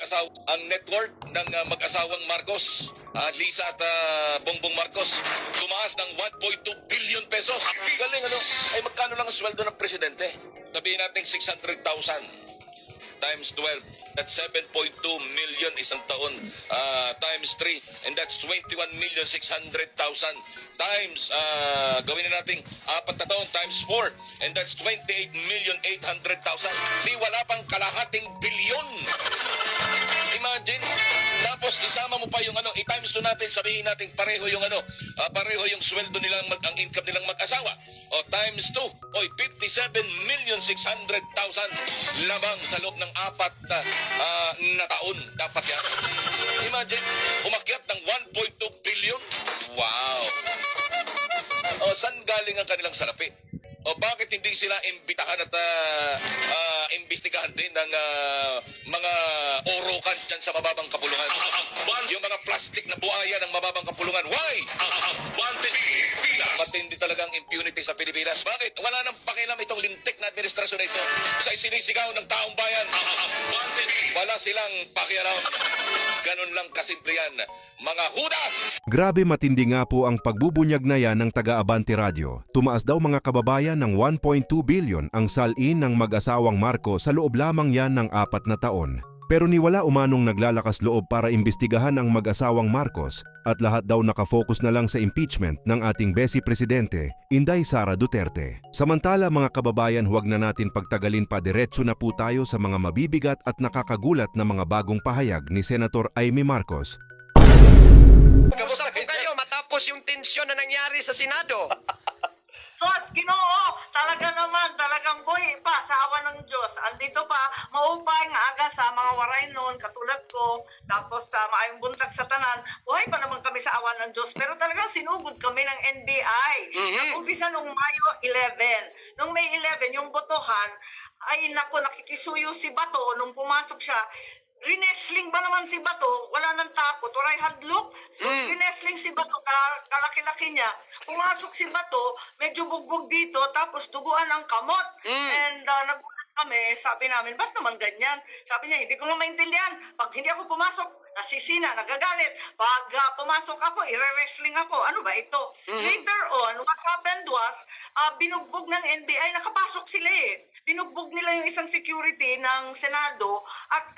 mag-asawa. Ang net worth ng mag-asawang Marcos, Lisa at Bongbong Marcos, tumaas ng 1.2 billion pesos. Galing ano? Ay magkano lang ang sweldo ng presidente? Sabihin natin 600,000 times 12. That's 7.2 million isang taon times 3. And that's 21,600,000 times, gawin na natin 4 na taon times 4. And that's 28,800,000. Di wala pang kalahating bilyon. Imagine. Tapos isama mo pa yung i-times 2 natin, sabihin natin pareho yung pareho yung sweldo nilang ang income nilang mag-asawa. O times 2, oy 57,600,000 lamang sa loob ng 4 na taon dapat yan. Imagine, umakyat ng 1.2 billion. Wow. O saan galing ang kanilang salapi? O bakit hindi sila imbitahan at imbestigahan din ng mga orokan dyan sa mababang kapulungan? Yung mga plastic na buhaya ng mababang kapulungan. Why? Matindi talagang impunity sa Pilipinas. Bakit? Wala nang pakialam itong lintik na administrasyon na ito sa isinisigaw ng taong bayan. Wala silang pakialam. Ganun lang kasimple yan, mga hudas! Grabe matindi nga po ang pagbubunyag na yan ng taga-Abante Radio. Tumaas daw mga kababayan ng 1.2 billion ang salin ng mag-asawang Marcos sa loob lamang yan ng 4 na taon. Pero niwala umanong naglalakas loob para imbestigahan ang mag-asawang Marcos at lahat daw nakafocus na lang sa impeachment ng ating Besi Presidente, Inday Sara Duterte. Samantala mga kababayan, huwag na natin pagtagalin pa, diretso na po tayo sa mga mabibigat at nakakagulat na mga bagong pahayag ni Senator Amy Marcos. Kamusta po kayo matapos yung tensyon na nangyari sa Senado? Sos, Ginoo, talaga naman, talagang buhay pa sa awa ng Diyos. Andito pa, maupay nga aga sa mga waray noon, katulad ko, tapos sa maayong buntag sa tanan, buhay pa naman kami sa awa ng Diyos. Pero talagang sinugod kami ng NBI. Nag-umpisa nung Mayo 11. Nung May 11, yung botohan, ay nako, nakikisuyo si Bato nung pumasok siya. Rinesling ba naman si Bato? Wala nang takot. Waray hadlok. So, rinesling si Bato, kalaki-laki niya. Pumasok si Bato, medyo bugbog dito, tapos duguan ang kamot. And nagulat kami, sabi namin, ba't naman ganyan? Sabi niya, hindi ko nga maintindihan. Pag hindi ako pumasok, nasisina, nagagalit. Pag pumasok ako, ire-wrestling ako. Ano ba ito? Later on, what happened was, binugbog ng NBI, nakapasok sila eh. Binugbog nila yung isang security ng Senado at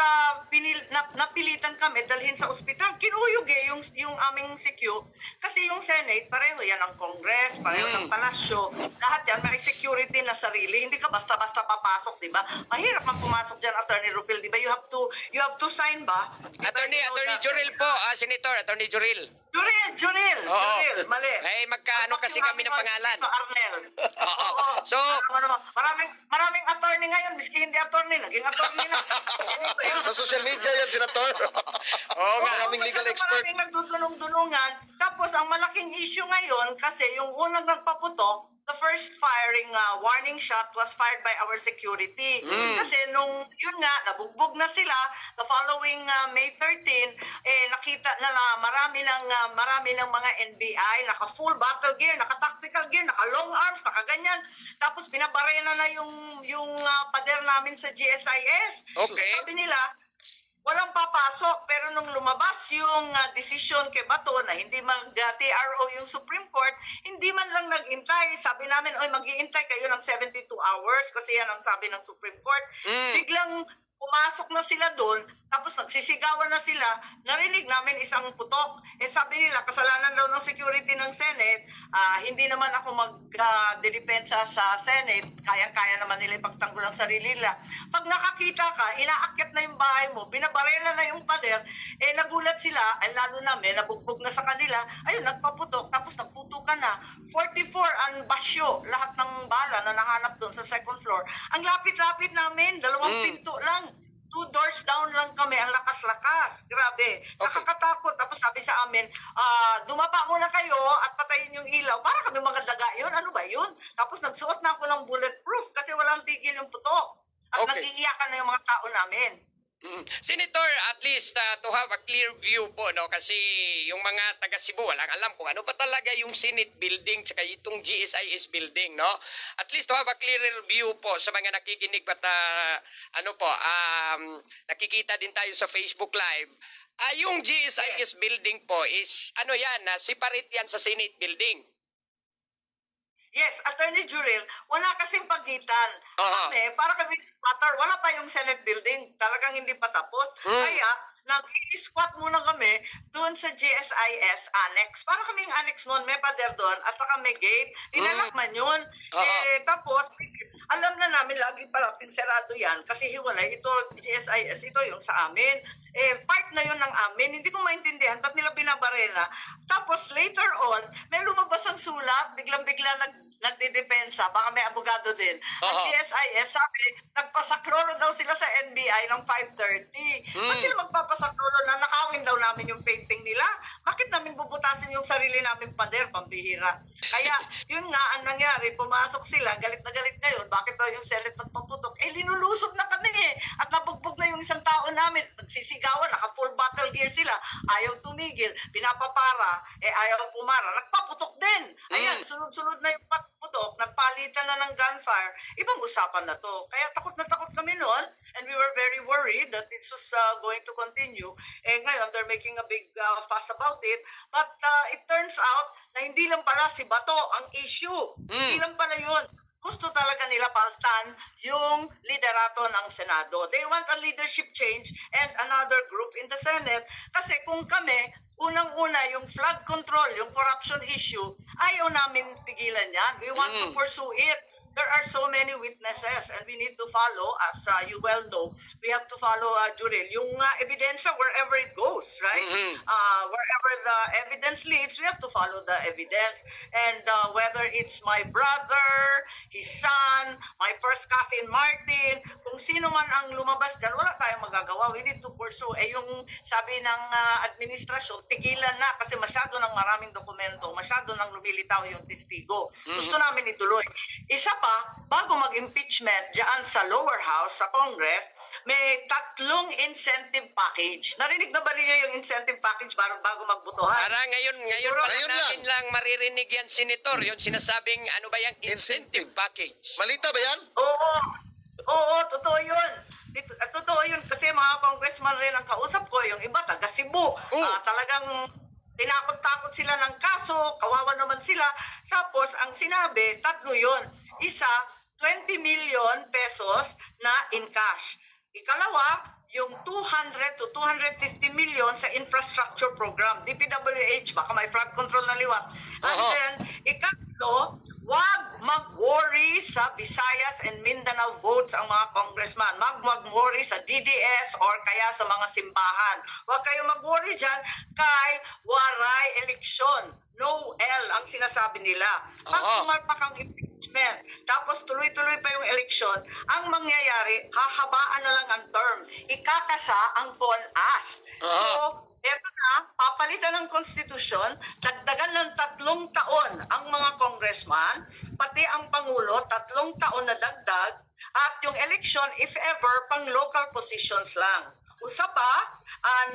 napilitan kami dalhin sa ospital. Kinuyog eh yung aming secure. Kasi yung Senate, pareho yan ang Congress, pareho ng palasyo. Lahat yan, may security na sarili. Hindi ka basta-basta papasok, di ba? Mahirap man pumasok dyan, Attorney Rupil, di ba? You have to sign ba? Attorney Juril po, Senator, Attorney Juril. Juril, mali. Ay, magkaano kasi kami ng pangalan. Arnel. Oo. So, maraming attorney ngayon, miski hindi attorney, naging attorney na. Sa social media yan, Senator. oo nga. Maraming legal expert. Maraming nagdudulong-dulungan. Tapos, ang malaking issue ngayon, kasi yung unang nagpaputok, the first firing warning shot was fired by our security. Kasi nung yun nga, nabugbog na sila, the following May 13, nakita na marami ng mga NBI, naka-full battle gear, naka-tactical gear, naka-long arms, naka-ganyan. Tapos binabarena na yung pader namin sa GSIS. Okay. So, sabi nila, walang papasok, pero nung lumabas yung decision kay Bato na hindi mag-TRO yung Supreme Court, hindi man lang nag-intay. Sabi namin, oy, mag-iintay kayo ng 72 hours kasi yan ang sabi ng Supreme Court. Biglang pumasok na sila doon, tapos nagsisigawan na sila, narinig namin isang putok. Sabi nila, kasalanan daw ng security ng Senate, hindi naman ako mag-dedepensa sa Senate, kaya-kaya naman nila ipagtanggol ang sarili nila. Pag nakakita ka, inaakyat na yung bahay mo, binabarela na yung pader, nagulat sila, lalo namin, nabugbog na sa kanila, ayun, nagpaputok, tapos nagputukan na. 44 ang basyo, lahat ng bala na nahanap doon sa second floor. Ang lapit-lapit namin, 2 pinto lang. 2 doors down lang kami, ang lakas-lakas. Grabe. Nakakatakot. Tapos sabi sa amin, dumapa muna kayo at patayin yung ilaw. Para kami mga daga yun. Ano ba yun? Tapos nagsuot na ako ng bulletproof kasi walang tigil yung putok. At nag-iiyakan na yung mga tao namin. Senator, at least to have a clear view po, no? Kasi yung mga taga Cebu, walang alam kung ano ba talaga yung Senate building tsaka itong GSIS building, no? At least to have a clearer view po sa mga nakikinig at nakikita din tayo sa Facebook Live. Yung GSIS building po is, separate yan sa Senate building. Yes, Attorney Jurel, wala kasing pagitan. Aha. Kami, para kami squatter, wala pa yung Senate building. Talagang hindi pa tapos. Kaya, nag-squat muna kami doon sa GSIS annex. Para kaming annex noon, may pader doon, at saka may gate. Dinalakman yun. Tapos, alam na namin, lagi palaping sarado yan kasi hiwalay. Ito, GSIS, ito yung sa amin. Part na yun ng amin. Hindi ko maintindihan, ba't nila binabarena? Tapos, later on, may lumabas ang sulat, biglang-bigla nagdidepensa, baka may abogado din. Ang GSIS, sabi, nagpasakrolo daw sila sa NBI ng 5:30. Ba't sila magpapasakrolo na nakawin daw namin yung painting nila? Bakit namin bubutasin yung sarili namin pader, pambihira? Kaya, yun nga ang nangyari, pumasok sila, galit na galit ngayon, bakit daw yung Senate nagpaputok? Linulusob na kami at nabugbog na yung isang tao namin, nagsisigawan, naka-full battle gear sila, ayaw tumigil, pinapapara, ayaw pumara, nagpaputok din. Ayan, sunod-sunod na yung putok, nagpalitan na ng gunfire, ibang usapan na to. Kaya takot na takot kami noon, and we were very worried that this was going to continue. Ngayon, they're making a big fuss about it, but it turns out na hindi lang pala si Bato ang issue. Hindi lang pala yun. Gusto talaga nila paltan yung liderato ng Senado. They want a leadership change and another group in the Senate. Kasi kung kami, unang-una, yung flood control, yung corruption issue, ayaw namin tigilan yan. We want to pursue it. There are so many witnesses and we need to follow, as you well know, we have to follow, Jurel, yung ebidensya wherever it goes, right? Wherever the evidence leads, we have to follow the evidence. And whether it's my brother, his son, my first cousin Martin, kung sino man ang lumabas dyan, wala tayong magagawa. We need to pursue. Yung sabi ng administrasyon, tigilan na kasi masyado ng maraming dokumento, masyado ng lumilitaw yung testigo. Gusto namin ituloy. Isa pa, bago mag-impeachment dyan sa lower house, sa Congress, may 3 incentive package. Narinig na ba ninyo yung incentive package bago magbutuhan? Para ngayon pa Ngayon natin lang maririnig yan, Senator, yung sinasabing ano ba yung incentive package. Malita ba yan? Oo, totoo yun. Totoo yun kasi mga congressman rin ang kausap ko, yung iba taga Cebu. Talagang tinakot-takot sila ng kaso, kawawa naman sila. Tapos ang sinabi, 3 yun. Isa, 20 million pesos na in cash. Ikalawa, yung 200 to 250 million sa infrastructure program, DPWH, baka may flood control na liwat. And then, ikatlo, wag mag-worry sa Visayas and Mindanao votes ang mga congressman. Mag-worry sa DDS or kaya sa mga simbahan. Wag kayo mag-worry dyan kay waray eleksyon. No L ang sinasabi nila. Pag sumalpak ang impeachment, tapos tuloy-tuloy pa yung eleksyon, ang mangyayari, hahabaan na lang ang term. Ikakasa ang CONAS. So, eto na, papalitan ng konstitusyon, dagdagan ng 3 taon ang mga congressman, pati ang Pangulo, 3 taon na dagdag, at yung election, if ever, pang local positions lang. Usa pa, ang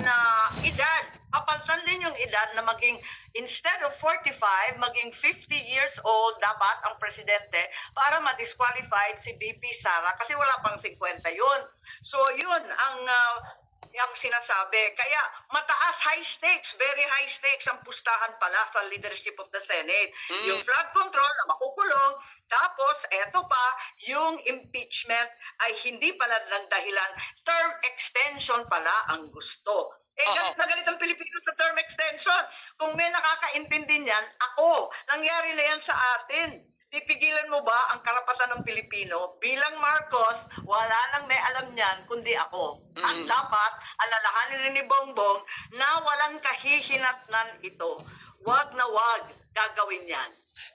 edad, papalitan din yung edad na maging, instead of 45, maging 50 years old dapat ang presidente para ma-disqualified si BP Sara kasi wala pang 50 yun. So yun ang sinasabi. Kaya mataas, high stakes, very high stakes ang pustahan pala sa leadership of the Senate. Yung flood control na makukulong, tapos eto pa, yung impeachment ay hindi pala ng dahilan, term extension pala ang gusto. Galit na galit ang Pilipino sa term extension. Kung may nakakaintindi niyan, ako, nangyari na yan sa atin. Pipigilan mo ba ang karapatan ng Pilipino? Bilang Marcos, wala nang may alam niyan kundi ako. At dapat, alalahanin rin ni Bongbong na walang kahihinatnan ito. Wag na wag gagawin yan.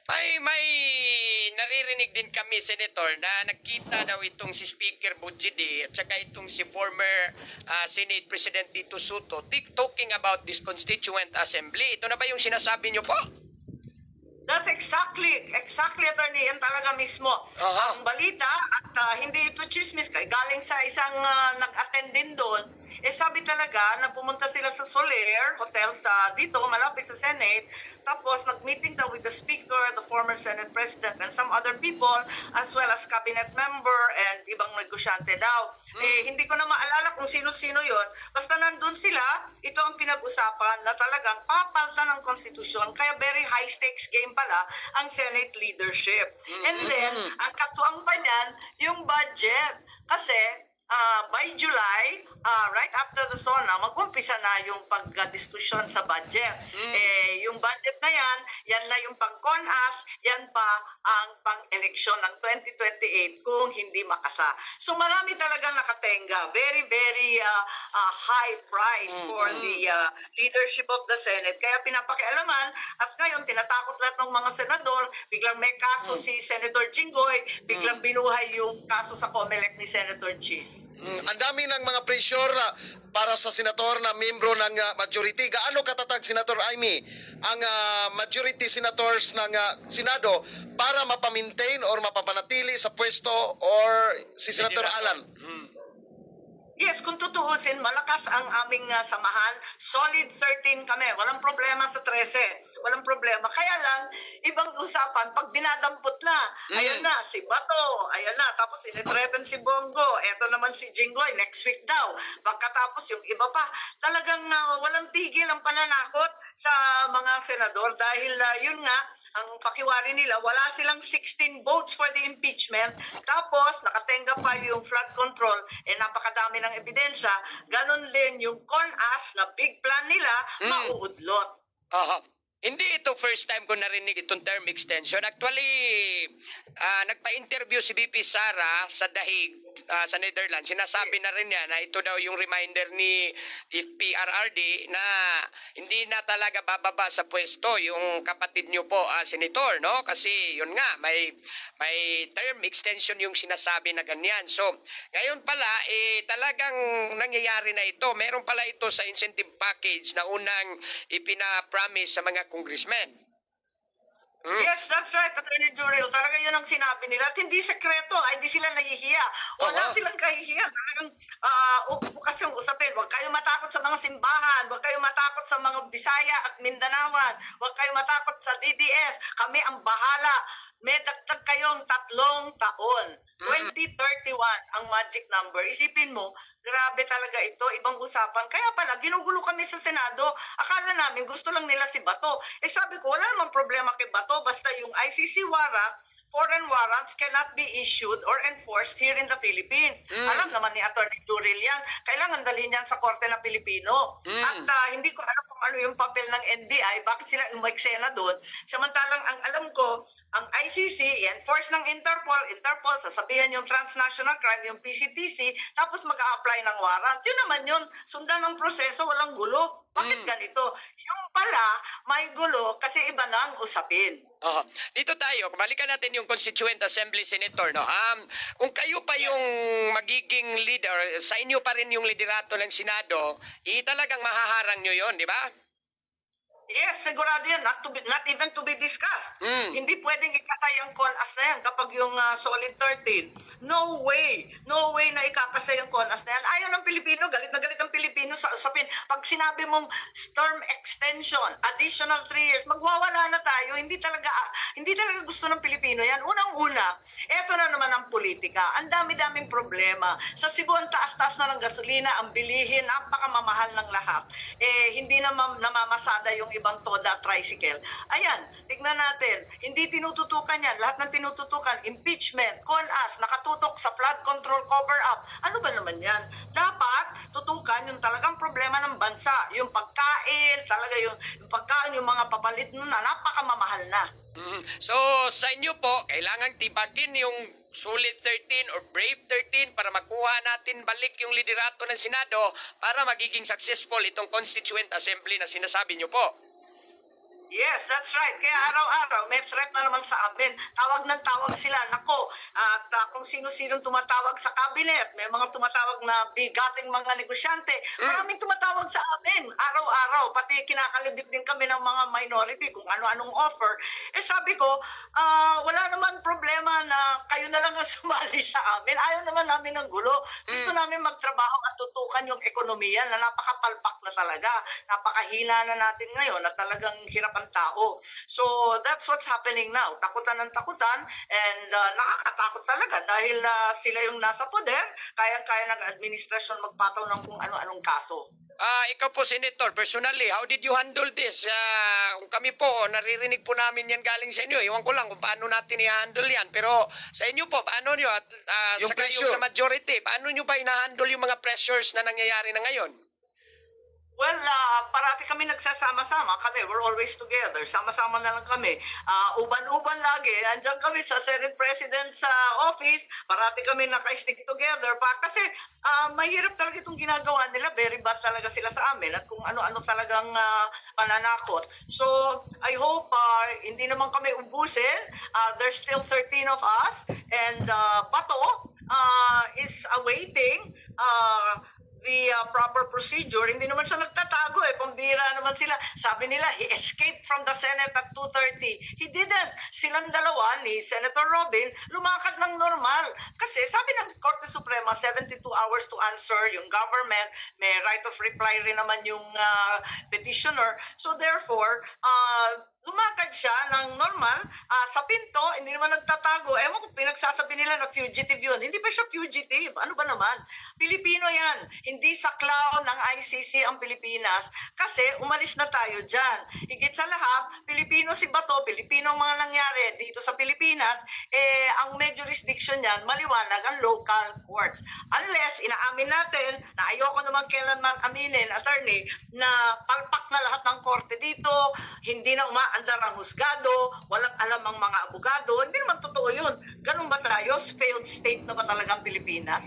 May naririnig din kami, Senator, na nakita daw itong si Speaker Bujidi at saka itong si former Senate President Tito Soto talking about this Constituent Assembly. Ito na ba yung sinasabi niyo po? That's exactly, attorney, yan talaga mismo. Aha. Ang balita, at hindi ito chismis, galing sa isang nag-attend din doon, sabi talaga na pumunta sila sa Soler Hotel sa dito, malapit sa Senate, tapos nag-meeting daw with the Speaker, the former Senate President, and some other people, as well as cabinet member and ibang negosyante daw. Hindi ko na maalala kung sino-sino yon. Basta nandun sila, ito ang pinag-usapan na talagang papalta ng konstitusyon, kaya very high stakes game pala ang Senate leadership. And then, ang katuwang pa niyan, yung budget. Kasi, by July, right after the SONA, mag-umpisa na yung pagdiskusyon sa budget. Yung budget na yan na yung pang-CONAS, yan pa ang pang-eleksyon ng 2028 kung hindi makasa. So marami talagang nakatenga. Very, very high price for the leadership of the Senate. Kaya pinapakialaman at ngayon tinatakot lahat ng mga senador. Biglang may kaso si Senator Jinggoy, biglang binuhay yung kaso sa COMELEC ni Senator Cheese. Ang dami ng mga pressure para sa senator na membro ng majority. Gaano katatag, Senator Amy, ang majority senators ng Senado para mapamintain or mapapanatili sa pwesto or si Senator Alan? Yes, kung tutuusin, malakas ang aming samahan. Solid 13 kami. Walang problema sa 13. Walang problema. Kaya lang, ibang usapan, pag dinadampot na, ayan na, si Bato, ayan na, tapos sinitreaten si Bongo, eto naman si Jinggoy, next week daw. Pagkatapos yung iba pa, talagang walang tigil ang pananakot sa mga senador dahil yun nga, ang pakiwari nila, wala silang 16 votes for the impeachment. Tapos, nakatenga pa yung flood control, napakadami ng ebidensya. Ganon din yung CONAS na big plan nila, mauudlot. Aha. Hindi ito first time ko narinig itong term extension. Actually, nagpa-interview si BP Sara sa Dahig sa Netherlands. Sinasabi na rin niya na ito daw yung reminder ni PRRD na hindi na talaga bababa sa pwesto yung kapatid niyo po, Senator, no? Kasi yun nga, may term extension yung sinasabi na ganyan. So, ngayon pala, talagang nangyayari na ito. Meron pala ito sa incentive package na unang ipina-promise sa mga congressmen. Yes, that's right, Attorney Jurel. Talaga yun ang sinabi nila. At hindi sekreto, hindi sila nahihiya. Wala silang kahihiya. Talagang bukas yung usapin. Huwag kayo matakot sa mga simbahan. Huwag kayo matakot sa mga Bisaya at Mindanawan. Huwag kayo matakot sa DDS. Kami ang bahala. May dagdag kayong 3 taon. 2031 ang magic number. Isipin mo, grabe talaga ito. Ibang usapan. Kaya pala, ginugulo kami sa Senado. Akala namin gusto lang nila si Bato. Sabi ko, wala namang problema kay Bato. Basta yung ICC warrant, foreign warrants cannot be issued or enforced here in the Philippines. Alam naman ni Attorney Jurel yan. Kailangan dalhin yan sa Korte na Pilipino. At hindi ko alam kung ano yung papel ng NBI, bakit sila umeksena doon. Samantalang ang alam ko, ang ICC, enforce ng Interpol, sasabihan yung transnational crime, yung PCTC, tapos mag-a-apply ng warrant. Yun naman yun. Sundan ng proseso, walang gulo. Bakit ganito? Yung pala, may gulo kasi iba na ang usapin. Dito tayo, balikan natin yung Constituent Assembly Senator. No? Kung kayo pa yung magiging leader, sa inyo pa rin yung liderato ng Senado, talagang mahaharang nyo yon, di ba? Yes, sigurado yan. Not even to be discussed. Hindi pwedeng ikasay ang CONAS na yan kapag yung solid 13. No way. No way na ikakasay ang CONAS na yan. Ayaw ng Pilipino. Galit na galit ang Pilipino sa usapin. Pag sinabi mong term extension, additional 3 years, magwawala na tayo. Hindi talaga gusto ng Pilipino yan. Unang-una, eto na naman ang politika. Ang dami-daming problema. Sa Cebu, ang taas-taas na ng gasolina, ang bilihin, napakamamahal ng lahat. Hindi na namamasada yung ibang toda tricycle. Ayan, tignan natin. Hindi tinututukan yan. Lahat ng tinututukan, impeachment, CONAS, nakatutok sa flood control cover-up. Ano ba naman yan? Dapat tutukan yung talagang problema ng bansa. Yung pagkain, talaga yung pagkain, yung mga papalit na napakamamahal na. So, sa inyo po, kailangan tibagin yung Solid 13 or Brave 13 para makuha natin balik yung liderato ng Senado para magiging successful itong Constituent Assembly na sinasabi nyo po. Yes, that's right. Kaya araw-araw may threat na naman sa amin. Tawag ng tawag sila. Nako, at kung sino-sinong tumatawag sa cabinet, may mga tumatawag na bigating mga negosyante. Maraming tumatawag sa amin araw-araw. Pati kinakalibit din kami ng mga minority kung ano-anong offer. Eh sabi ko, wala naman problema na kayo na lang ang sumali sa amin. Ayaw naman namin ng gulo. Gusto namin magtrabaho at tutukan yung ekonomiya na napakapalpak na talaga. Napakahina na natin ngayon na talagang hirap ang tao. So, that's what's happening now. Takutan ng takutan and nakakatakot talaga dahil sila yung nasa poder, kayang-kaya ng administrasyon magpataw ng kung ano-anong kaso. Ikaw po, Senator, personally, how did you handle this? Kung kami po, naririnig po namin yan galing sa inyo. Iwan ko lang kung paano natin i-handle yan. Pero sa inyo po, paano nyo? At Yung saka pressure. yung sa majority, paano nyo ba i-handle yung mga pressures na nangyayari na ngayon? Well, parati kami nagsasama-sama. We're always together. Sama-sama na lang kami. Uban-uban lagi. Andiyan kami sa Senate President sa office. Parati kami naka-stick together pa. Kasi mahirap talaga itong ginagawa nila. Very bad talaga sila sa amin. At kung ano-ano talagang pananakot. So, I hope hindi naman kami ubusin. There's still 13 of us. And Bato is awaiting the proper procedure. Hindi naman siya nagtatago pambira naman sila. Sabi nila, he escaped from the Senate at 2:30. He didn't. Silang dalawa ni Senator Robin lumakad ng normal. Kasi sabi ng Korte Suprema, 72 hours to answer. Yung government, may right of reply rin naman yung petitioner. So therefore, lumakad siya ng normal sa pinto, hindi naman nagtatago. Ewan ko, pinagsasabi nila na fugitive yun. Hindi pa siya fugitive. Ano ba naman? Pilipino yan. Hindi saklaw ng ICC ang Pilipinas kasi umalis na tayo dyan. Higit sa lahat, Pilipino si Bato, Pilipino ang mga nangyari dito sa Pilipinas, ang may jurisdiction niyan, maliwanag ang local courts. Unless, inaamin natin, na ayoko naman kailanman aminin, attorney, na palpak na lahat ng korte dito, hindi na umaandar ang husgado, walang alam ang mga abogado, hindi naman totoo yun. Ganun ba tayo? Failed state na ba talaga ang Pilipinas?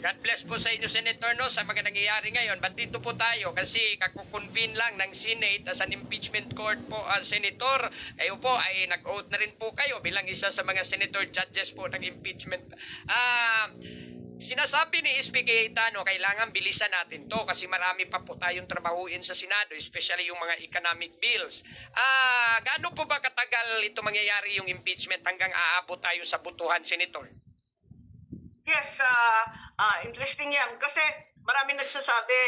God bless po sa inyo, Senator, no, sa mga nangyayari ngayon. But dito po tayo kasi kakukonvene lang ng Senate as an impeachment court po, Senator. Kayo po ay nag-oath na rin po kayo bilang isa sa mga Senator judges po ng impeachment. Sinasabi ni SP Cayetano, kailangan bilisan natin to kasi marami pa po tayong trabahuin sa Senado, especially yung mga economic bills. Gaano po ba katagal ito mangyayari yung impeachment hanggang aabot tayo sa butuhan, Senator? Yes, interesting yan. Kasi maraming nagsasabi,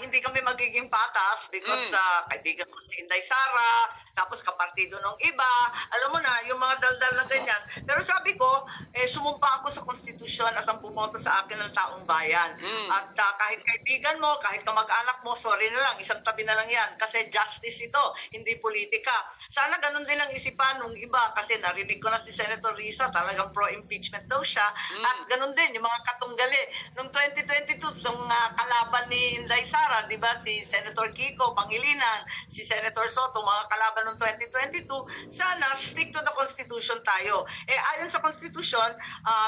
hindi kami magiging patas because kaibigan ko si Inday Sara, tapos kapartido ng iba, alam mo na, yung mga daldal na ganyan. Pero sabi ko, sumumpa ako sa konstitusyon at ang bumoto sa akin ng taong bayan. At kahit kaibigan mo, kahit kamag-anak mo, sorry na lang, isang tabi na lang yan. Kasi justice ito, hindi politika. Sana ganun din ang isipan ng iba kasi narinig ko na si Senator Risa, talagang pro-impeachment daw siya. At ganun din, yung mga katunggali. Noong 2022, nung kalaban ni Inday Sara, di ba, si Senator Kiko Pangilinan, si Senator Soto, mga kalaban noong 2022, sana stick to the Constitution tayo. Ayon sa Constitution,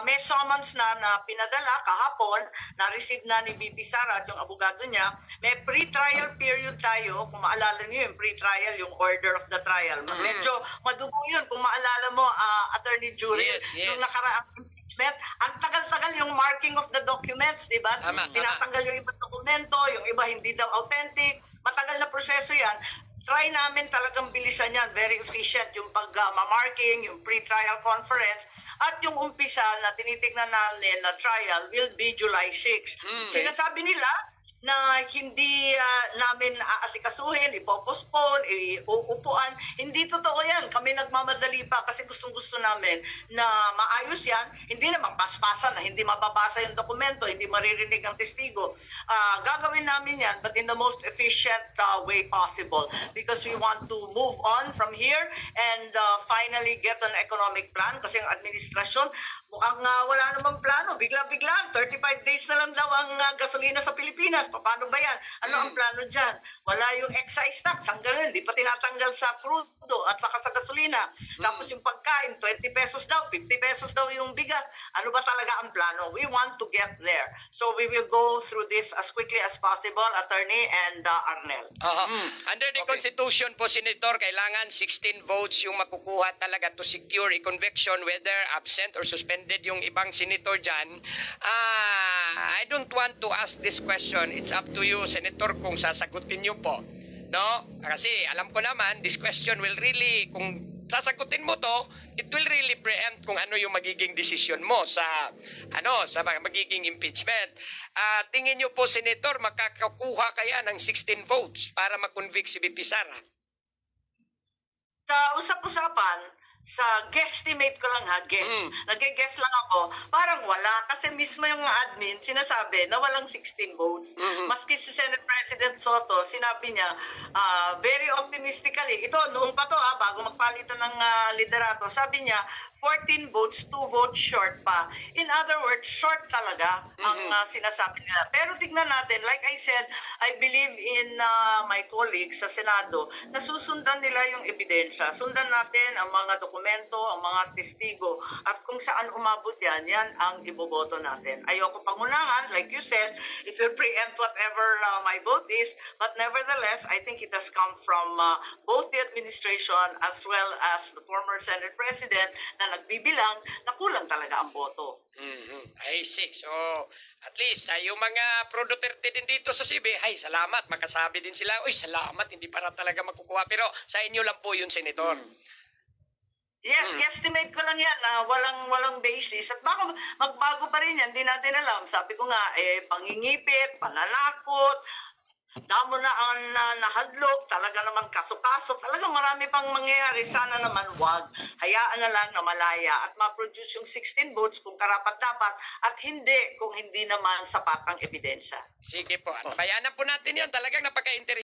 may summons na pinadala kahapon, na-receive na ni VP Sara at yung abogado niya, may pre-trial period tayo, kung maalala niyo yung pre-trial, yung order of the trial. Medyo madugo yun, kung maalala mo, Attorney Jury, Yes. yung nakaraang impeachment, ang tagal-tagal yung marking of the documents, di ba? Tinatanggal yung ibang dokumento, yung iba hindi daw authentic, matagal na proseso yan. Try namin talagang bilisan yan, very efficient yung pag-marking, yung pre-trial conference, at yung umpisa na tinitignan namin na trial will be July 6. Sinasabi nila na hindi namin aasikasuhin, ipopospone, iuupuan. Hindi totoo yan. Kami nagmamadali pa kasi gustong-gusto namin na maayos yan. Hindi naman paspasan na hindi mababasa yung dokumento, hindi maririnig ang testigo. Gagawin namin yan but in the most efficient way possible because we want to move on from here and finally get an economic plan kasi ang administrasyon mukhang wala namang plano. Bigla-bigla, 35 days na lang daw ang gasolina sa Pilipinas. Paano ba yan. Ano ang plano dyan? Wala yung excise tax. Hanggang ngayon, di pa tinatanggal sa crudo at saka sa gasolina. Tapos yung pagkain, 20 pesos daw, 50 pesos daw yung bigas. Ano ba talaga ang plano? We want to get there. So we will go through this as quickly as possible, Attorney and Arnel. Under the Constitution po, Senator, kailangan 16 votes yung makukuha talaga to secure a conviction, whether absent or suspended yung ibang senator dyan. I don't want to ask this question. It's up to you, Senator, kung sasagutin nyo po. No? Kasi alam ko naman, this question will really, kung sasagutin mo to, it will really preempt kung ano yung magiging desisyon mo sa magiging impeachment. Tingin nyo po, Senator, makakakuha kaya ng 16 votes para makonvict si VP Sara? Sa usap-usapan, sa guesstimate ko lang ha, nag-guess lang ako, parang wala. Kasi mismo yung admin, sinasabi na walang 16 votes. Maski si Senate President Soto, sinabi niya, very optimistically, ito noong pa to bago magpalitan ng liderato, sabi niya, 14 votes, 2 votes short pa. In other words, short talaga ang sinasabi nila. Pero tignan natin, like I said, I believe in my colleagues sa Senado, na susundan nila yung ebidensya. Sundan natin ang mga dokumento, ang mga testigo, at kung saan umabot yan, yan ang iboboto natin. Ayoko pangunahan, like you said, it will preempt whatever my vote is, but nevertheless, I think it has come from both the administration as well as the former Senate President na nagbibilang na kulang talaga ang boto. I see. So, at least, yung mga pro-Duterte din dito sa CB, ay, salamat. Makasabi din sila, uy, salamat, hindi para talaga makukuha. Pero sa inyo lang po yun, Senator. Yes, guesstimate ko lang yan na walang basis. At baka magbago pa rin yan, hindi natin alam. Sabi ko nga, pangingipit, pananakot, damo na ang nahadlok, talaga naman kaso-kaso, talaga marami pang mangyayari. Sana naman wag. Hayaan na lang na malaya at ma-produce yung 16 votes kung karapat-dapat at hindi kung hindi naman sapat ang ebidensya. Sige po. At bayanan po natin yan. Talagang napaka-interesting.